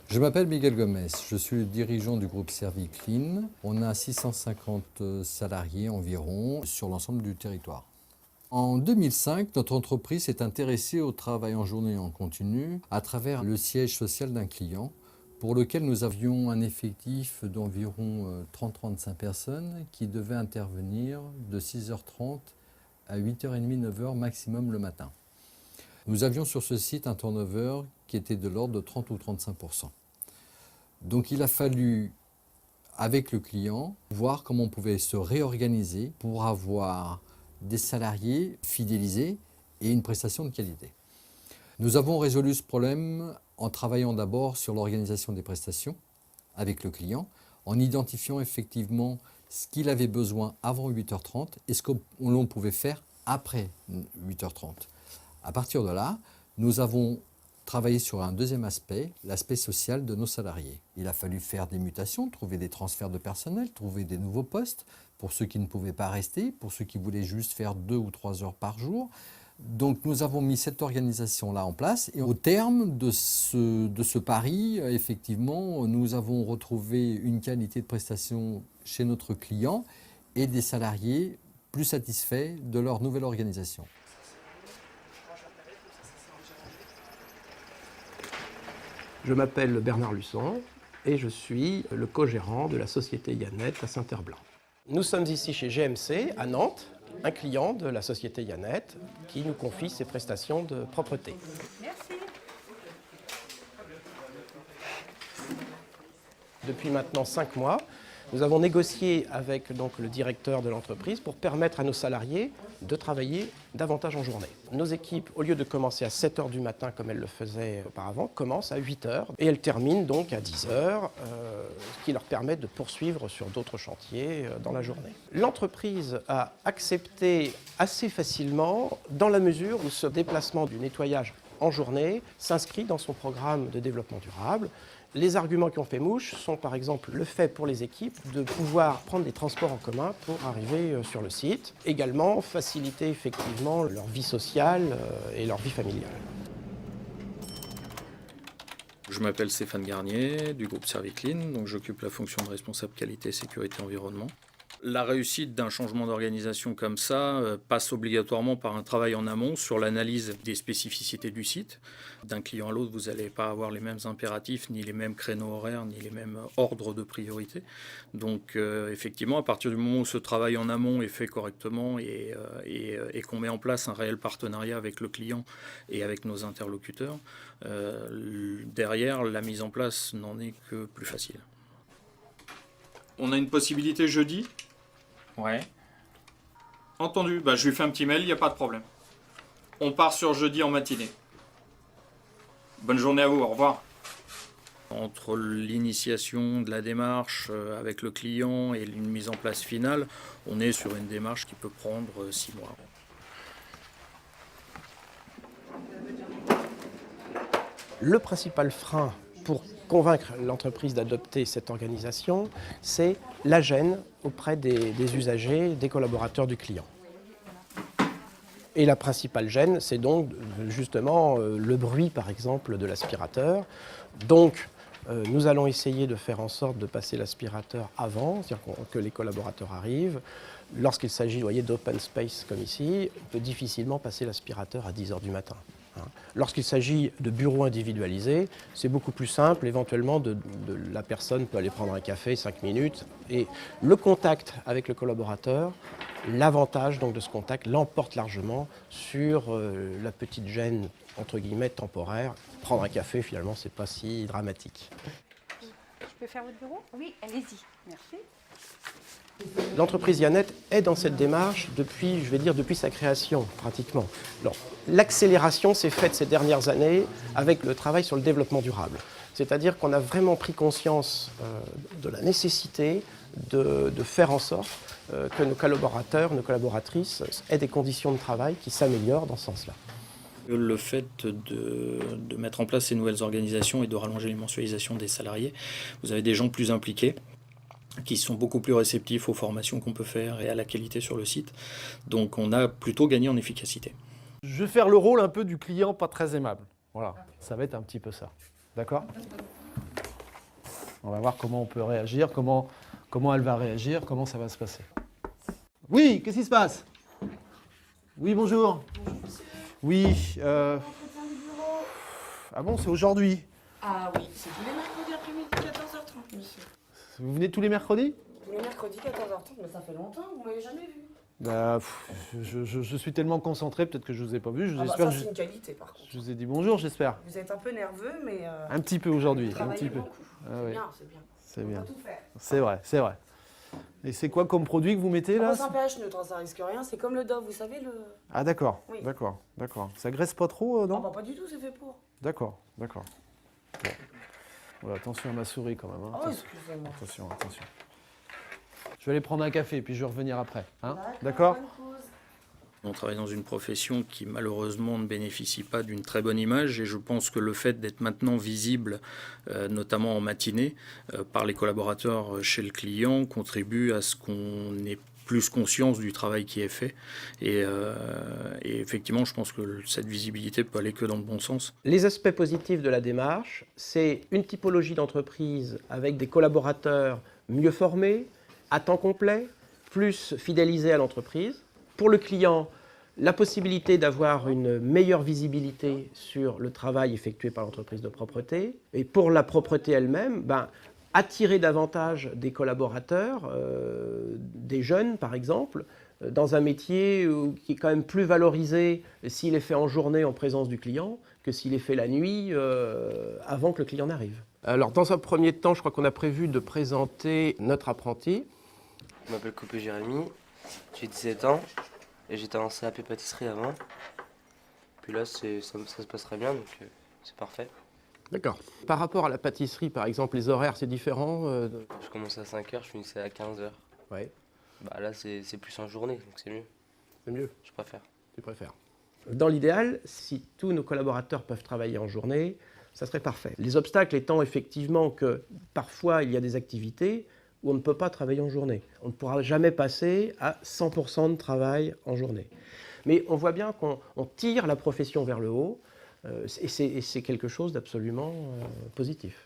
Je m'appelle Miguel Gomez, je suis le dirigeant du groupe Serviclean. On a 650 salariés environ sur l'ensemble du territoire. En 2005, notre entreprise s'est intéressée au travail en journée et en continu à travers le siège social d'un client pour lequel nous avions un effectif d'environ 30-35 personnes qui devaient intervenir de 6h30 à 8h30, 9h maximum le matin. Nous avions sur ce site un turnover qui était de l'ordre de 30 ou 35%. Donc il a fallu, avec le client, voir comment on pouvait se réorganiser pour avoir des salariés fidélisés et une prestation de qualité. Nous avons résolu ce problème en travaillant d'abord sur l'organisation des prestations avec le client, en identifiant effectivement ce qu'il avait besoin avant 8h30 et ce que l'on pouvait faire après 8h30. À partir de là, nous avons travaillé sur un deuxième aspect, l'aspect social de nos salariés. Il a fallu faire des mutations, trouver des transferts de personnel, trouver des nouveaux postes pour ceux qui ne pouvaient pas rester, pour ceux qui voulaient juste faire 2 ou 3 heures par jour. Donc nous avons mis cette organisation-là en place et au terme de ce pari, effectivement, nous avons retrouvé une qualité de prestation chez notre client et des salariés plus satisfaits de leur nouvelle organisation. Je m'appelle Bernard Luçon et je suis le co-gérant de la société Yannette à Saint-Herblain. Nous sommes ici chez GMC à Nantes, un client de la société Yannette qui nous confie ses prestations de propreté. Merci. Depuis maintenant 5 mois, nous avons négocié avec le directeur de l'entreprise pour permettre à nos salariés de travailler davantage en journée. Nos équipes, au lieu de commencer à 7h du matin comme elles le faisaient auparavant, commencent à 8h et elles terminent donc à 10h, ce qui leur permet de poursuivre sur d'autres chantiers dans la journée. L'entreprise a accepté assez facilement dans la mesure où ce déplacement du nettoyage en journée s'inscrit dans son programme de développement durable. Les arguments qui ont fait mouche sont par exemple le fait pour les équipes de pouvoir prendre des transports en commun pour arriver sur le site. Également faciliter effectivement leur vie sociale et leur vie familiale. Je m'appelle Stéphane Garnier du groupe Serviclean, donc j'occupe la fonction de responsable qualité, sécurité, environnement. La réussite d'un changement d'organisation comme ça passe obligatoirement par un travail en amont sur l'analyse des spécificités du site. D'un client à l'autre, vous n'allez pas avoir les mêmes impératifs, ni les mêmes créneaux horaires, ni les mêmes ordres de priorité. Donc effectivement, à partir du moment où ce travail en amont est fait correctement et qu'on met en place un réel partenariat avec le client et avec nos interlocuteurs, derrière, la mise en place n'en est que plus facile. On a une possibilité jeudi ? Ouais. Entendu, je lui fais un petit mail, il n'y a pas de problème. On part sur jeudi en matinée. Bonne journée à vous, au revoir. Entre l'initiation de la démarche avec le client et une mise en place finale, on est sur une démarche qui peut prendre 6 mois. Le principal frein pour convaincre l'entreprise d'adopter cette organisation, c'est la gêne auprès des usagers, des collaborateurs du client. Et la principale gêne, c'est donc justement le bruit, par exemple, de l'aspirateur. Donc, nous allons essayer de faire en sorte de passer l'aspirateur avant, c'est-à-dire que les collaborateurs arrivent. Lorsqu'il s'agit, d'open space comme ici, on peut difficilement passer l'aspirateur à 10h du matin. Lorsqu'il s'agit de bureaux individualisés, c'est beaucoup plus simple. Éventuellement, la personne peut aller prendre un café 5 minutes. Et le contact avec le collaborateur, l'avantage donc de ce contact l'emporte largement sur la petite gêne, entre guillemets, temporaire. Prendre un café, finalement, c'est pas si dramatique. Je peux faire votre bureau ? Oui, allez-y. Merci. L'entreprise Yannette est dans cette démarche depuis sa création, pratiquement. Alors, l'accélération s'est faite ces dernières années avec le travail sur le développement durable. C'est-à-dire qu'on a vraiment pris conscience de la nécessité de faire en sorte que nos collaborateurs, nos collaboratrices aient des conditions de travail qui s'améliorent dans ce sens-là. Le fait de mettre en place ces nouvelles organisations et de rallonger les mensualisations des salariés, vous avez des gens plus impliqués, qui sont beaucoup plus réceptifs aux formations qu'on peut faire et à la qualité sur le site. Donc on a plutôt gagné en efficacité. Je vais faire le rôle un peu du client pas très aimable. Voilà, ça va être un petit peu ça. D'accord ? On va voir comment on peut réagir, comment elle va réagir, comment ça va se passer. Oui, qu'est-ce qui se passe? Oui, bonjour. Bonjour monsieur. Oui, Entretien du bureau. ah bon, c'est aujourd'hui. Ah oui, c'est tous les mercredis après-midi 14h30 monsieur. Vous venez tous les mercredis? Tous les mercredis 14h30, mais ça fait longtemps, vous m'avez jamais vu. Bah, je suis tellement concentré, peut-être que je vous ai pas vu. Ah bah J'espère ça que c'est une qualité par contre. je vous ai dit bonjour, j'espère. Vous êtes un peu nerveux, mais Un petit peu aujourd'hui, vous un travaillez petit peu. beaucoup. Ah C'est oui, bien, c'est bien. c'est On bien. peut tout faire. C'est vrai, c'est vrai. Et c'est quoi comme produit que vous mettez là? C'est un pH neutre, ça risque rien. C'est comme le Dove, vous savez le. Ah d'accord, Oui. d'accord, d'accord. Ça graisse pas trop, Ah non? bah pas du tout, c'est fait pour. D'accord, d'accord. Bon. Voilà, attention à ma souris quand même. Hein. Oh excusez-moi. Attention, attention. Je vais aller prendre un café, puis je vais revenir après. Hein, d'accord? bonne cause. On travaille dans une profession qui malheureusement ne bénéficie pas d'une très bonne image et je pense que le fait d'être maintenant visible, notamment en matinée, par les collaborateurs chez le client contribue à ce qu'on ait plus conscience du travail qui est fait et effectivement je pense que cette visibilité peut aller que dans le bon sens. Les aspects positifs de la démarche, c'est une typologie d'entreprise avec des collaborateurs mieux formés, à temps complet, plus fidélisés à l'entreprise. Pour le client, la possibilité d'avoir une meilleure visibilité sur le travail effectué par l'entreprise de propreté. Et pour la propreté elle-même, attirer davantage des collaborateurs, des jeunes par exemple, dans un métier qui est quand même plus valorisé s'il est fait en journée en présence du client que s'il est fait la nuit avant que le client n'arrive. Alors dans un premier temps, je crois qu'on a prévu de présenter notre apprenti. Je m'appelle Coupé Jérémy, j'ai 17 ans et j'étais en CAP pâtisserie avant. Puis là, ça se passerait bien, donc c'est parfait. D'accord. Par rapport à la pâtisserie, par exemple, les horaires, c'est différent Je commence à 5h, je finissais à 15h. Ouais, Bah là, c'est plus en journée, donc c'est mieux. c'est mieux, Je préfère. tu préfères. Dans l'idéal, si tous nos collaborateurs peuvent travailler en journée, ça serait parfait. Les obstacles étant effectivement que parfois il y a des activités où on ne peut pas travailler en journée. On ne pourra jamais passer à 100% de travail en journée. Mais on voit bien qu'on tire la profession vers le haut et c'est quelque chose d'absolument positif.